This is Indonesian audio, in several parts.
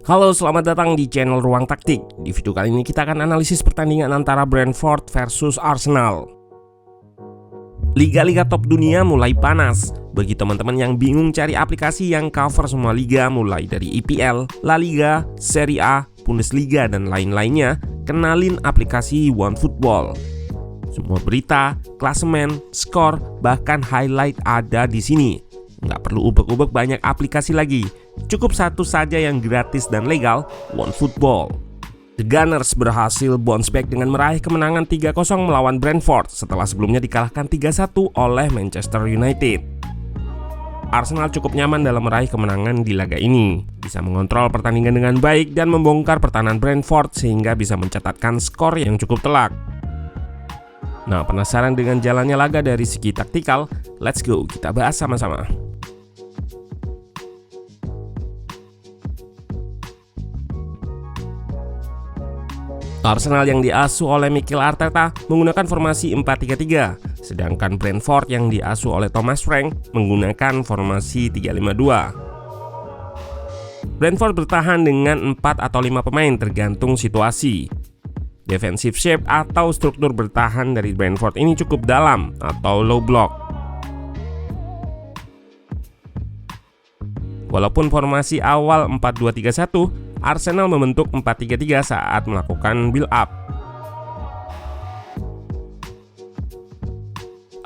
Halo, selamat datang di channel Ruang Taktik. Di video kali ini kita akan analisis pertandingan antara Brentford versus Arsenal. Liga-liga top dunia mulai panas. Bagi teman-teman yang bingung cari aplikasi yang cover semua liga mulai dari EPL, La Liga, Serie A, Bundesliga, dan lain-lainnya, kenalin aplikasi OneFootball. Semua berita, klasemen, skor, bahkan highlight ada di sini. Nggak perlu ubek-ubek banyak aplikasi lagi. Cukup satu saja yang gratis dan legal, OneFootball. The Gunners berhasil bounce back dengan meraih kemenangan 3-0 melawan Brentford setelah sebelumnya dikalahkan 3-1 oleh Manchester United. Arsenal cukup nyaman dalam meraih kemenangan di laga ini, bisa mengontrol pertandingan dengan baik dan membongkar pertahanan Brentford sehingga bisa mencatatkan skor yang cukup telak. Nah, penasaran dengan jalannya laga dari segi taktikal? Let's go, kita bahas sama-sama. Arsenal yang diasuh oleh Mikel Arteta menggunakan formasi 4-3-3, sedangkan Brentford yang diasuh oleh Thomas Frank menggunakan formasi 3-5-2. Brentford bertahan dengan 4 atau 5 pemain tergantung situasi. Defensive shape atau struktur bertahan dari Brentford ini cukup dalam atau low block. Walaupun formasi awal 4-2-3-1, Arsenal membentuk 4-3-3 saat melakukan build up.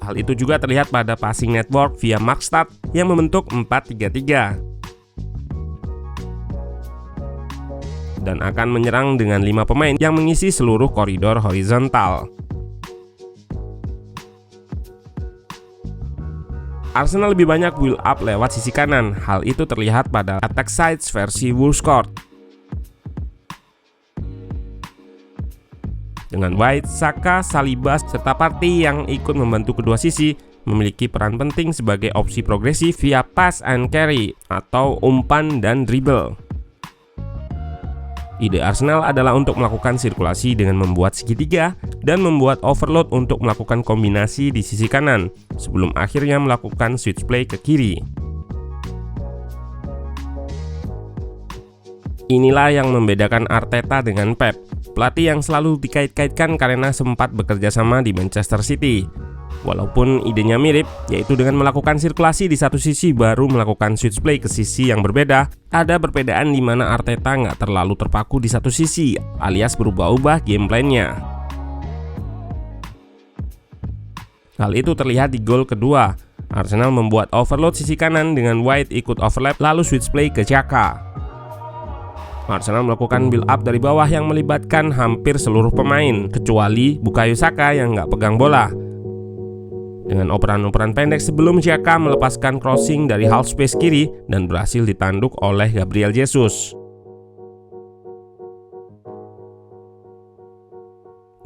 Hal itu juga terlihat pada passing network via Markstad yang membentuk 4-3-3 dan akan menyerang dengan 5 pemain yang mengisi seluruh koridor horizontal. Arsenal lebih banyak build up lewat sisi kanan. Hal itu terlihat pada attack sides versi Wolfscourt. Dengan White, Saka, Saliba, serta Partey yang ikut membantu kedua sisi memiliki peran penting sebagai opsi progresif via pass and carry atau umpan dan dribble. Ide Arsenal adalah untuk melakukan sirkulasi dengan membuat segitiga dan membuat overload untuk melakukan kombinasi di sisi kanan sebelum akhirnya melakukan switch play ke kiri. Inilah yang membedakan Arteta dengan Pep, pelatih yang selalu dikait-kaitkan karena sempat bekerja sama di Manchester City. Walaupun idenya mirip, yaitu dengan melakukan sirkulasi di satu sisi baru melakukan switch play ke sisi yang berbeda, ada perbedaan di mana Arteta nggak terlalu terpaku di satu sisi, alias berubah-ubah game plan-nya. Hal itu terlihat di gol kedua. Arsenal membuat overload sisi kanan dengan White ikut overlap lalu switch play ke Xhaka. Arsenal melakukan build up dari bawah yang melibatkan hampir seluruh pemain, kecuali Bukayo Saka yang nggak pegang bola. Dengan operan-operan pendek sebelum Xhaka melepaskan crossing dari half space kiri dan berhasil ditanduk oleh Gabriel Jesus.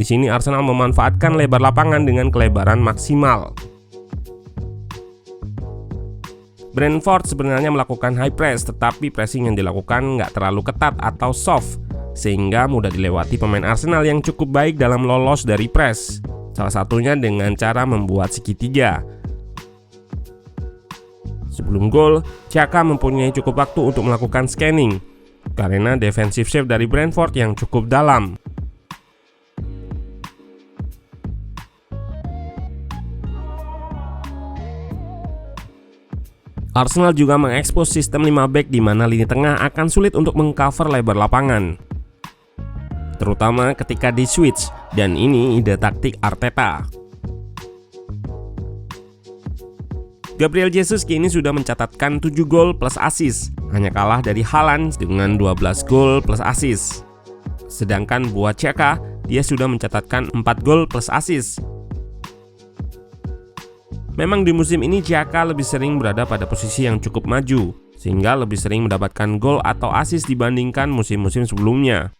Di sini Arsenal memanfaatkan lebar lapangan dengan kelebaran maksimal. Brentford sebenarnya melakukan high press, tetapi pressing yang dilakukan nggak terlalu ketat atau soft, sehingga mudah dilewati pemain Arsenal yang cukup baik dalam lolos dari press. Salah satunya dengan cara membuat segitiga. Sebelum gol, Xhaka mempunyai cukup waktu untuk melakukan scanning karena defensive shape dari Brentford yang cukup dalam. Arsenal juga mengekspos sistem 5 back di mana lini tengah akan sulit untuk mengcover lebar lapangan, terutama ketika di switch, dan ini ide taktik Arteta. Gabriel Jesus kini sudah mencatatkan 7 gol plus assist, hanya kalah dari Haaland dengan 12 gol plus assist. Sedangkan buat Xhaka, dia sudah mencatatkan 4 gol plus assist. Memang di musim ini Xhaka lebih sering berada pada posisi yang cukup maju, sehingga lebih sering mendapatkan gol atau assist dibandingkan musim-musim sebelumnya.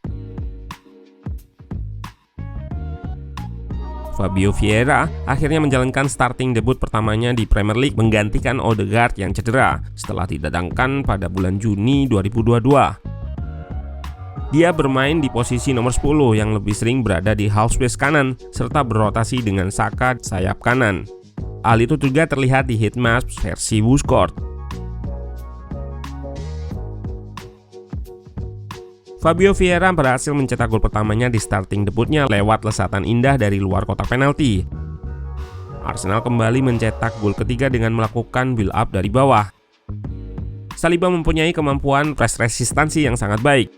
Fabio Vieira akhirnya menjalankan starting debut pertamanya di Premier League menggantikan Odegaard yang cedera setelah didatangkan pada bulan Juni 2022. Dia bermain di posisi nomor 10 yang lebih sering berada di half space kanan serta berotasi dengan Saka sayap kanan. Hal itu juga terlihat di heatmaps versi Wolfscourt. Fabio Vieira berhasil mencetak gol pertamanya di starting debutnya lewat lesatan indah dari luar kotak penalti. Arsenal kembali mencetak gol ketiga dengan melakukan build up dari bawah. Saliba mempunyai kemampuan press resistansi yang sangat baik.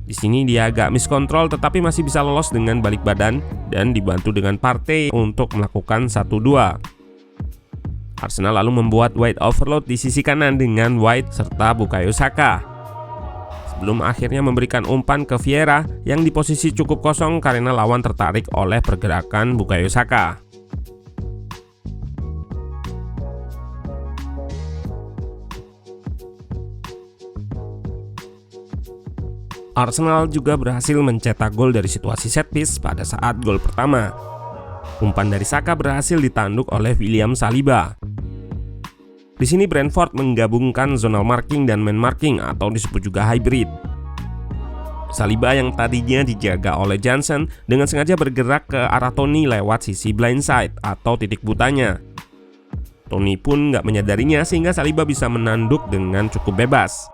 Di sini dia agak miskontrol tetapi masih bisa lolos dengan balik badan dan dibantu dengan Partey untuk melakukan 1-2. Arsenal lalu membuat wide overload di sisi kanan dengan White serta Bukayo Saka. Sebelum akhirnya memberikan umpan ke Vieira yang di posisi cukup kosong karena lawan tertarik oleh pergerakan Bukayo Saka. Arsenal juga berhasil mencetak gol dari situasi set piece pada saat gol pertama. Umpan dari Saka berhasil ditanduk oleh William Saliba. Di sini Brentford menggabungkan zonal marking dan man marking atau disebut juga hybrid. Saliba yang tadinya dijaga oleh Johnson dengan sengaja bergerak ke arah Tony lewat sisi blindside atau titik butanya. Tony pun nggak menyadarinya sehingga Saliba bisa menanduk dengan cukup bebas.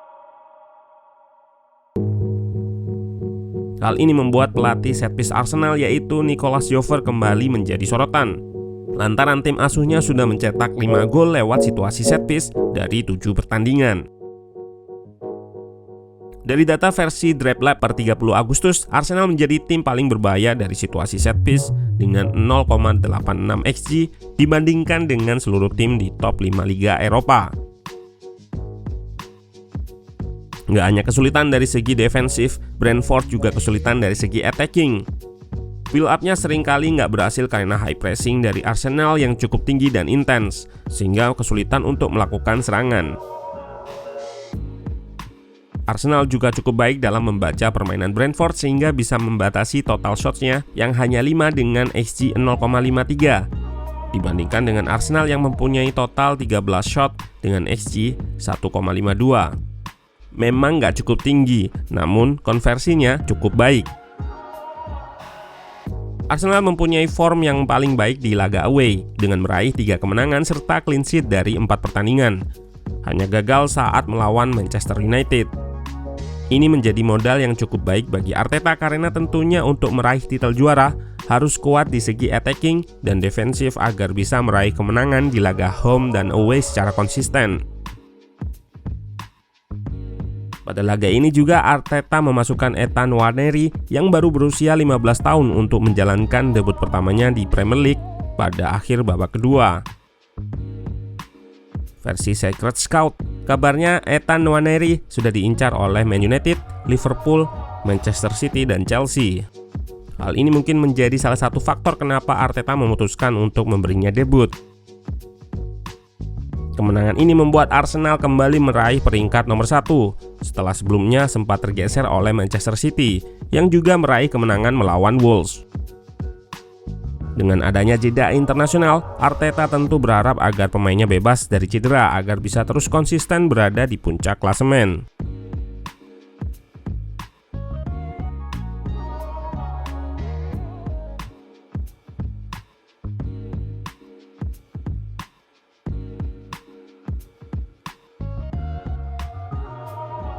Hal ini membuat pelatih setpiece Arsenal yaitu Nicolas Jover kembali menjadi sorotan. Lantaran tim asuhnya sudah mencetak 5 gol lewat situasi setpiece dari 7 pertandingan. Dari data versi DraftLab per 30 Agustus, Arsenal menjadi tim paling berbahaya dari situasi setpiece dengan 0,86 XG dibandingkan dengan seluruh tim di top 5 Liga Eropa. Nggak hanya kesulitan dari segi defensif, Brentford juga kesulitan dari segi attacking. Build up-nya seringkali nggak berhasil karena high pressing dari Arsenal yang cukup tinggi dan intens, sehingga kesulitan untuk melakukan serangan. Arsenal juga cukup baik dalam membaca permainan Brentford sehingga bisa membatasi total shots-nya yang hanya 5 dengan XG 0,53 dibandingkan dengan Arsenal yang mempunyai total 13 shot dengan XG 1,52. Memang nggak cukup tinggi, namun konversinya cukup baik. Arsenal mempunyai form yang paling baik di laga away dengan meraih 3 kemenangan serta clean sheet dari 4 pertandingan. Hanya gagal saat melawan Manchester United. Ini menjadi modal yang cukup baik bagi Arteta karena tentunya untuk meraih titel juara harus kuat di segi attacking dan defensif agar bisa meraih kemenangan di laga home dan away secara konsisten. Pada laga ini juga Arteta memasukkan Ethan Nwaneri yang baru berusia 15 tahun untuk menjalankan debut pertamanya di Premier League pada akhir babak kedua. Versi Secret Scout, kabarnya Ethan Nwaneri sudah diincar oleh Man United, Liverpool, Manchester City, dan Chelsea. Hal ini mungkin menjadi salah satu faktor kenapa Arteta memutuskan untuk memberinya debut. Kemenangan ini membuat Arsenal kembali meraih peringkat nomor 1 setelah sebelumnya sempat tergeser oleh Manchester City yang juga meraih kemenangan melawan Wolves. Dengan adanya jeda internasional, Arteta tentu berharap agar pemainnya bebas dari cedera agar bisa terus konsisten berada di puncak klasemen.